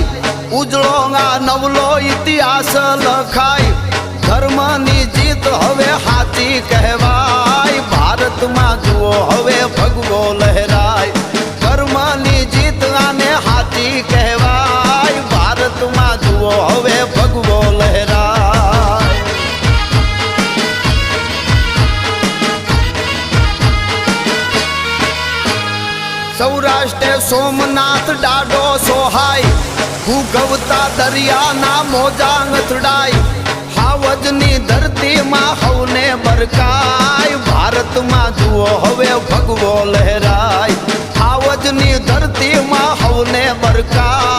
થાય ઉજળો આ નવલો ઇતિહાસ લખાય ધર્મની જીત હવે હાથી કહેવાય ભારતમાં જુઓ હવે ભગવો લહેરાય ધર્મની જીત આને હાથી કહેવાય ભારતમાં જુઓ હવે ભગવો લહેરાય સૌરાષ્ટ્રે સોમનાથ ડાડો સોહાય ભૂગવતા દરિયાના મોજા અથડાય હાવજની ધરતીમાં હવને બરકાય ભારતમાં જુઓ હવે ભગવો લહેરાય હાવજની ધરતીમાં હવને બરકાય